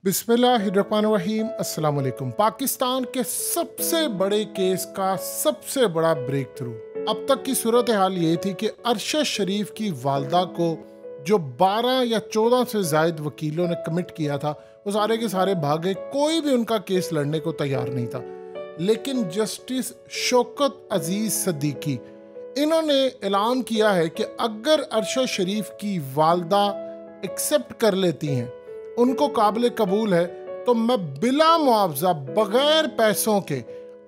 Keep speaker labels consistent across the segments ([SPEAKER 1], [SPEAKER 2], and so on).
[SPEAKER 1] बिस्मिल्लाहिर्रहमानिर्रहीम। अस्सलाम वालेकुम। पाकिस्तान के सबसे बड़े केस का सबसे बड़ा ब्रेक थ्रू। अब तक की सूरत हाल ये थी कि अरशद शरीफ की वालदा को जो 12 या 14 से जायद वकीलों ने कमिट किया था वो सारे के सारे भागे, कोई भी उनका केस लड़ने को तैयार नहीं था। लेकिन जस्टिस शौकत अजीज सिद्दीकी इन्होंने ऐलान किया है कि अगर अरशद शरीफ की वालदा एक्सेप्ट कर लेती हैं, उनको काबिल कबूल है, तो मैं बिला मुआवजा बगैर पैसों के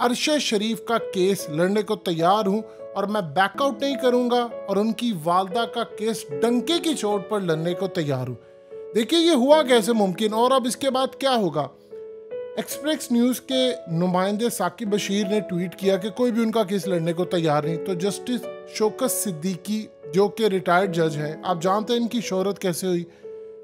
[SPEAKER 1] अरशद शरीफ का केस लड़ने को तैयार हूं और मैं बैकआउट नहीं करूंगा और उनकी वालदा का केस डंके की चोट पर लड़ने को तैयार हूं। देखिए ये हुआ कैसे मुमकिन और अब इसके बाद क्या होगा। एक्सप्रेस न्यूज़ के नुमाइंदे साकिब बशीर ने ट्वीट किया कि कोई भी उनका केस लड़ने को तैयार नहीं। तो जस्टिस शौकत सिद्दीकी जो कि रिटायर्ड जज हैं, आप जानते हैं इनकी शोहरत कैसे हुई,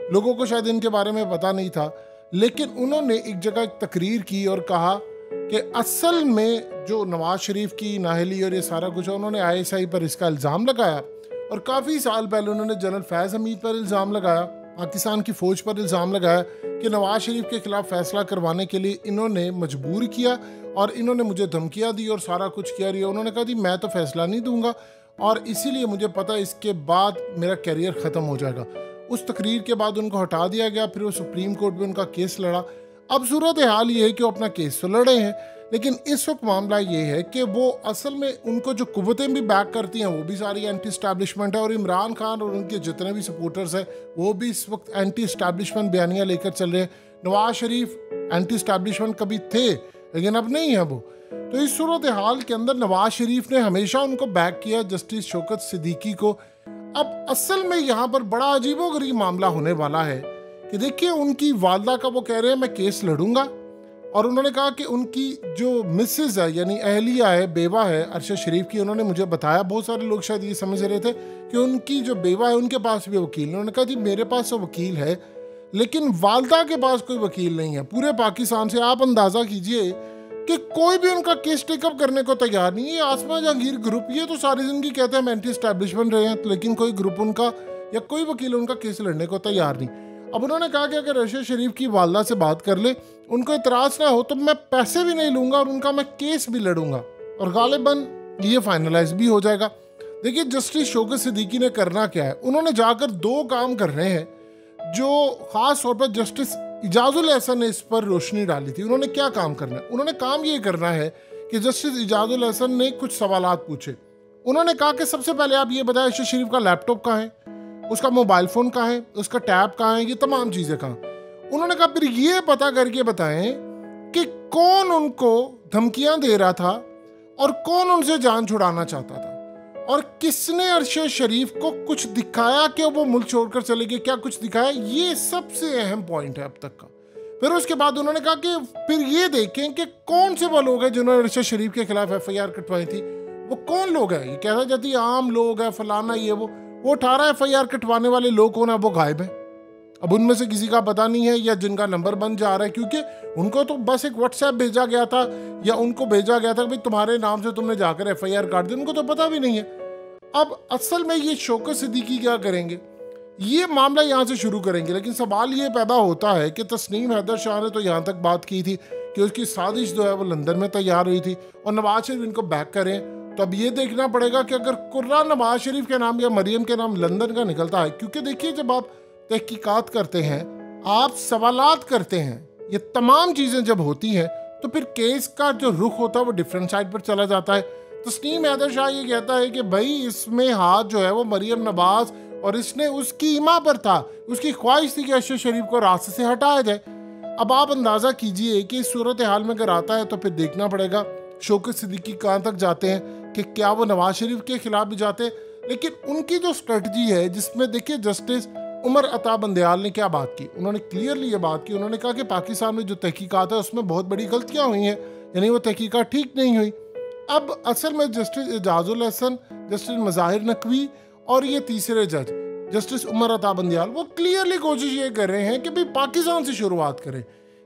[SPEAKER 1] लोगों को शायद इनके बारे में पता नहीं था, लेकिन उन्होंने एक जगह एक तकरीर की और कहा कि असल में जो नवाज शरीफ की नाहली और ये सारा कुछ है, उन्होंने ISI पर इसका इल्ज़ाम लगाया और काफ़ी साल पहले उन्होंने जनरल फैज़ हमीद पर इल्ज़ाम लगाया, पाकिस्तान की फ़ौज पर इल्ज़ाम लगाया कि नवाज शरीफ के खिलाफ फैसला करवाने के लिए इन्होंने मजबूर किया और इन्होंने मुझे धमकियाँ दी और सारा कुछ किया रही है। उन्होंने कहा जी मैं तो फैसला नहीं दूंगा और इसीलिए मुझे पता है इसके बाद मेरा कैरियर ख़त्म हो जाएगा। उस तकरीर के बाद उनको हटा दिया गया, फिर वो सुप्रीम कोर्ट में उनका केस लड़ा। अब सूरत हाल ये है कि वो अपना केस तो लड़े हैं, लेकिन इस वक्त मामला ये है कि वो असल में उनको जो कुव्वतें भी बैक करती हैं वो भी सारी एंटी स्टैब्लिशमेंट है और इमरान खान और उनके जितने भी सपोर्टर्स हैं वो भी इस वक्त एंटी स्टैब्लिशमेंट बयानियाँ लेकर चल रहे हैं। नवाज शरीफ एंटी स्टैब्लिशमेंट कभी थे लेकिन अब नहीं है वो। तो इस सूरत हाल के अंदर नवाज शरीफ ने हमेशा उनको बैक किया, जस्टिस शौकत सिद्दीकी को। अब असल में यहाँ पर बड़ा अजीबोगरीब मामला होने वाला है कि देखिए उनकी वालदा का वो कह रहे हैं मैं केस लड़ूंगा और उन्होंने कहा कि उनकी जो मिसेज है यानी अहलिया है, बेवा है अरशद शरीफ की, उन्होंने मुझे बताया, बहुत सारे लोग शायद ये समझ रहे थे कि उनकी जो बेवा है उनके पास भी वकील है। उन्होंने कहा जी मेरे पास तो वकील है लेकिन वालदा के पास कोई वकील नहीं है। पूरे पाकिस्तान से आप अंदाज़ा कीजिए कि कोई भी उनका केस टेकअप करने को तैयार नहीं है। आसमा जहांगीर ग्रुप ये तो सारी जिंदगी कहते हैं हम एंटी एस्टैब्लिशमेंट रहे हैं, लेकिन कोई ग्रुप उनका या कोई वकील उनका केस लड़ने को तैयार नहीं। अब उन्होंने कहा कि अगर अरशद शरीफ की वालदा से बात कर ले, उनको इतराज़ ना हो, तो मैं पैसे भी नहीं लूँगा और उनका मैं केस भी लड़ूंगा और गालिबन ये फाइनलाइज भी हो जाएगा। देखिए जस्टिस शौकत सिद्दीकी ने करना क्या है, उन्होंने जाकर 2 काम कर रहे हैं जो ख़ास तौर पर जस्टिस इजाजुल एहसन ने इस पर रोशनी डाली थी। उन्होंने क्या काम करना है, उन्होंने काम ये करना है कि जस्टिस इजाजुल एहसन ने कुछ सवालात पूछे। उन्होंने कहा कि सबसे पहले आप ये बताएं अरशद शरीफ का लैपटॉप कहाँ है, उसका मोबाइल फ़ोन कहाँ है, उसका टैब कहाँ है, ये तमाम चीज़ें कहाँ। उन्होंने कहा फिर ये पता करके बताएं कि कौन उनको धमकियाँ दे रहा था और कौन उनसे जान छुड़ाना चाहता था और किसने अरशद शरीफ को कुछ दिखाया कि वो मुल्क छोड़कर चले गए, क्या कुछ दिखाया, ये सबसे अहम पॉइंट है अब तक का। फिर उसके बाद उन्होंने कहा कि फिर ये देखें कि कौन से वो लोग हैं जिन्होंने अरशद शरीफ के खिलाफ FIR कटवाई थी, वो कौन लोग हैं। ये कहना जाती है आम लोग हैं फलाना ये वो 18 FIR कटवाने वाले लोग कौन है, वो गायब है। अब उनमें से किसी का पता नहीं है या जिनका नंबर बंद जा रहा है, क्योंकि उनको तो बस एक WhatsApp भेजा गया था या उनको भेजा गया था कि भाई तुम्हारे नाम से तुमने जाकर FIR काट दी, उनको तो पता भी नहीं है। अब असल में ये शौकत सिद्दीकी क्या करेंगे, ये मामला यहाँ से शुरू करेंगे। लेकिन सवाल ये पैदा होता है कि तस्नीम हैदर शाह ने तो यहाँ तक बात की थी कि उसकी साजिश जो है वो लंदन में तैयार हुई थी और नवाज शरीफ इनको बैक करें। तो अब ये देखना पड़ेगा कि अगर कुर्रा नवाज शरीफ के नाम या मरियम के नाम लंदन का निकलता है, क्योंकि देखिए जब आप तहकीकात करते हैं, आप सवालात करते हैं, ये तमाम चीज़ें जब होती हैं तो फिर केस का जो रुख होता है वो डिफरेंट साइड पर चला जाता है। तस्नीम हैदर शाह ये कहता है कि भाई इसमें हाथ जो है वो मरियम नवाज और इसने उसकी इमा पर था, उसकी ख्वाहिश थी कि अरशद शरीफ को रास्ते से हटाया जाए। अब आप अंदाज़ा कीजिए कि इस सूरत हाल में अगर आता है तो फिर देखना पड़ेगा शौकत सिद्दीकी कहाँ तक जाते हैं कि क्या वो नवाज शरीफ के खिलाफ भी जाते हैं। लेकिन उनकी जो स्ट्रेटजी है जिसमें देखिए जस्टिस उमर अता बंदयाल ने क्या बात की, उन्होंने क्लियरली ये बात की, उन्होंने कहा कि पाकिस्तान में जो तहकीकात है उसमें बहुत बड़ी गलतियाँ हुई हैं, यानी वो तहकीकात ठीक नहीं हुई। अब असल में जस्टिस इजाजुल एहसन, जस्टिस मज़ाहिर नकवी और ये तीसरे जज जस्टिस उमर अता बंदयाल वो क्लियरली कोशिश ये कर रहे हैं कि भाई पाकिस्तान से शुरुआत करें।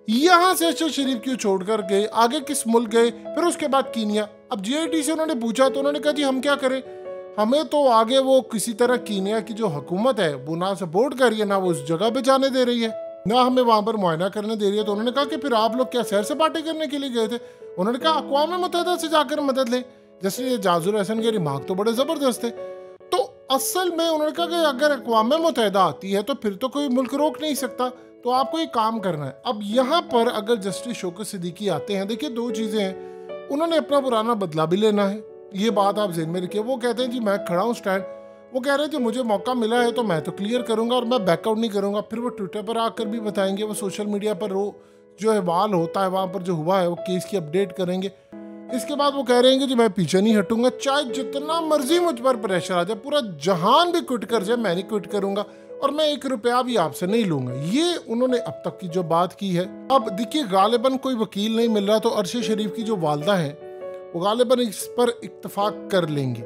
[SPEAKER 1] यहाँ से अरशद शरीफ क्यों छोड़ कर गए, आगे किस मुल्क गए, फिर उसके बाद कीनिया। अब GIT से उन्होंने पूछा तो उन्होंने कहा जी हम क्या करें, हमें तो आगे वो किसी तरह कीनिया की जो हुकूमत है वो ना सपोर्ट कर रही है ना वो उस जगह पे जाने दे रही है। ना हमें वहां पर मुआयना करने दे रही है। तो उन्होंने कहा कि फिर आप लोग क्या सैर सपाटे करने के लिए गए थे? उन्होंने कहा अक़वाम मुत्तहिदा से जाकर मदद ले। जैसे ये जाजुर हसन के रिमार्क तो बड़े जबरदस्त थे। तो असल में उन्होंने कहा कि अगर अक़वाम मुत्तहिदा आती है तो फिर तो कोई मुल्क रोक नहीं सकता, तो आपको ये काम करना है। अब यहाँ पर अगर जस्टिस शौकत सिद्दीकी आते हैं, देखिए दो चीज़ें हैं, उन्होंने अपना पुराना बदला भी लेना है, ये बात आप ज़हन में रखिए। वो कहते हैं जी मैं खड़ा हूँ स्टैंड, वो कह रहे थे मुझे मौका मिला है तो मैं तो क्लियर करूँगा और मैं बैकआउट नहीं करूँगा। फिर वो ट्विटर पर आकर भी बताएंगे, वो सोशल मीडिया पर वो जो अहवाल होता है वहाँ पर जो हुआ है वो केस की अपडेट करेंगे। इसके बाद वो कह रहे हैं कि जी मैं पीछे नहीं हटूंगा, चाहे जितना मर्जी मुझ पर प्रेशर आ जाए, पूरा जहान भी क्विट कर जाए मैं नहीं क्विट करूंगा और मैं 1 रुपया भी आपसे नहीं लूंगा। ये उन्होंने अब तक की जो बात की है। अब देखिए गालिबन कोई वकील नहीं मिल रहा, तो अरशद शरीफ की जो वालदा है वो गालिबन इस पर इत्तफाक कर लेंगी।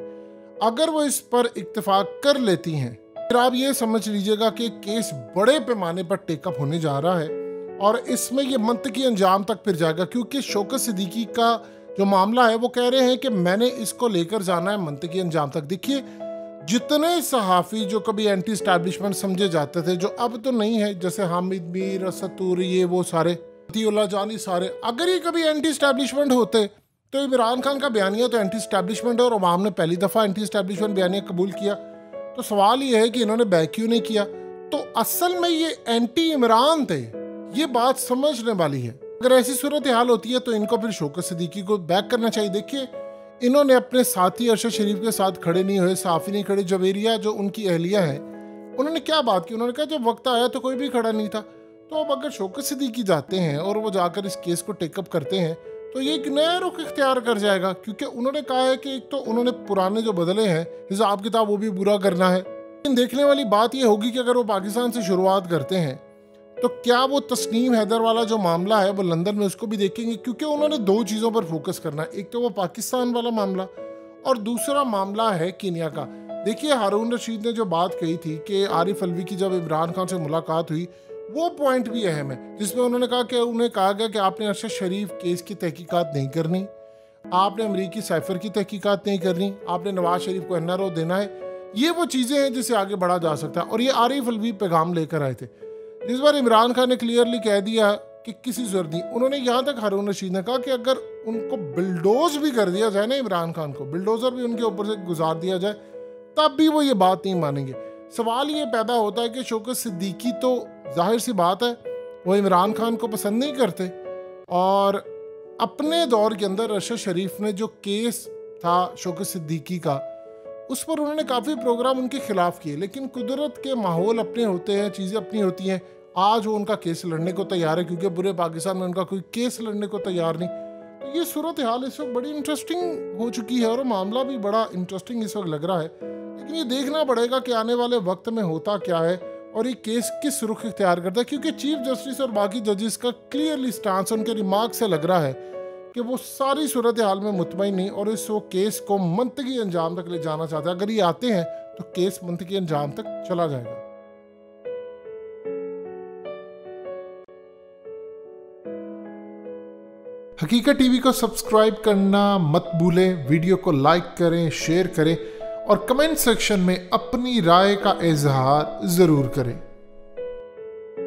[SPEAKER 1] अगर वो इस पर इत्तफाक कर लेती हैं फिर आप ये समझ लीजिएगा कि केस बड़े पैमाने पर टेकअप होने जा रहा है और इसमें ये मंतकी अंजाम तक फिर जाएगा, क्योंकि शौकत सिद्दीकी का जो मामला है वो कह रहे हैं कि मैंने इसको लेकर जाना है मंतकी अंजाम तक। देखिए जितने सहाफ़ी जो कभी एंटी स्टैब्लिशमेंट समझे जाते थे, जो अब तो नहीं है, जैसे हामिद मीर, असद तूरी, ये वो सारे, अतीउल्लाह जानी सारे, अगर ये कभी एंटी स्टैब्लिशमेंट होते तो इमरान खान का बयानिया तो एंटी स्टैब्लिशमेंट है और अवाम ने पहली दफ़ा एंटी स्टैब्लिशमेंट बयानिया कबूल किया। तो सवाल ये है कि इन्होंने बैक क्यों नहीं किया? तो असल में ये एंटी इमरान थे, ये बात समझने वाली है। अगर ऐसी सूरत हाल होती है तो इनको फिर शौकत सिद्दीकी को बैक करना चाहिए। देखिए इन्होंने अपने साथी अरशद शरीफ के साथ खड़े नहीं हुए, साफ़ी नहीं खड़े। जवेरिया जो उनकी अहलिया है, उन्होंने क्या बात की? उन्होंने कहा जब वक्त आया तो कोई भी खड़ा नहीं था। तो अब अगर शौकत सिद्दीकी जाते हैं और वो जाकर इस केस को टेकअप करते हैं तो ये एक नया रुख इख्तियार कर जाएगा, क्योंकि उन्होंने कहा है कि एक तो उन्होंने पुराने जो बदले हैं हिसाब किताब वो भी बुरा करना है। लेकिन देखने वाली बात ये होगी कि अगर वो पाकिस्तान से शुरुआत करते हैं तो क्या वो तस्नीम हैदर वाला जो मामला है वो लंदन में उसको भी देखेंगे, क्योंकि उन्होंने 2 चीज़ों पर फोकस करना है। एक तो वो पाकिस्तान वाला मामला और दूसरा मामला है कीनिया का। देखिए हारून रशीद ने जो बात कही थी कि आरिफ अलवी की जब इमरान खान से मुलाकात हुई, वो पॉइंट भी अहम है, जिसमें उन्होंने कहा कि उन्हें कहा गया कि आपने अरशद शरीफ केस की तहकीकात नहीं करनी, आपने अमरीकी साइफर की तहकीकात नहीं करनी, आपने नवाज शरीफ को NRO देना है। ये वो चीज़ें हैं जिससे आगे बढ़ा जा सकता है। और ये आरिफ अलवी पैगाम लेकर आए थे। इस बार इमरान खान ने क्लियरली कह दिया कि किसी जरूरत नहीं। उन्होंने यहाँ तक हारून रशीद ने कहा कि अगर उनको बिल्डोज भी कर दिया जाए ना, इमरान खान को बिल्डोजर भी उनके ऊपर से गुजार दिया जाए, तब भी वो ये बात नहीं मानेंगे। सवाल ये पैदा होता है कि शौकत सिद्दीकी तो जाहिर सी बात है वो इमरान खान को पसंद नहीं करते, और अपने दौर के अंदर अरशद शरीफ ने जो केस था शौकत सिद्दीकी का, उस पर उन्होंने काफ़ी प्रोग्राम उनके खिलाफ किए। लेकिन कुदरत के माहौल अपने होते हैं, चीज़ें अपनी होती हैं। आज वो उनका केस लड़ने को तैयार है, क्योंकि पूरे पाकिस्तान में उनका कोई केस लड़ने को तैयार नहीं। तो ये सूरत हाल इस वक्त बड़ी इंटरेस्टिंग हो चुकी है और मामला भी बड़ा इंटरेस्टिंग इस वक्त लग रहा है। लेकिन ये देखना पड़ेगा कि आने वाले वक्त में होता क्या है और ये केस किस रुख इख्तियार करता है, क्योंकि चीफ जस्टिस और बाकी जजेस का क्लियरली स्टांस उनके रिमार्क से लग रहा है कि वो सारी सूरत हाल में मुतमईन नहीं और इस वो केस को मंतकी अंजाम तक ले जाना चाहते हैं। अगर ये आते हैं तो केस मंतकी अंजाम तक चला जाएगा। हकीकत टीवी को सब्सक्राइब करना मत भूलें, वीडियो को लाइक करें, शेयर करें और कमेंट सेक्शन में अपनी राय का इजहार ज़रूर करें।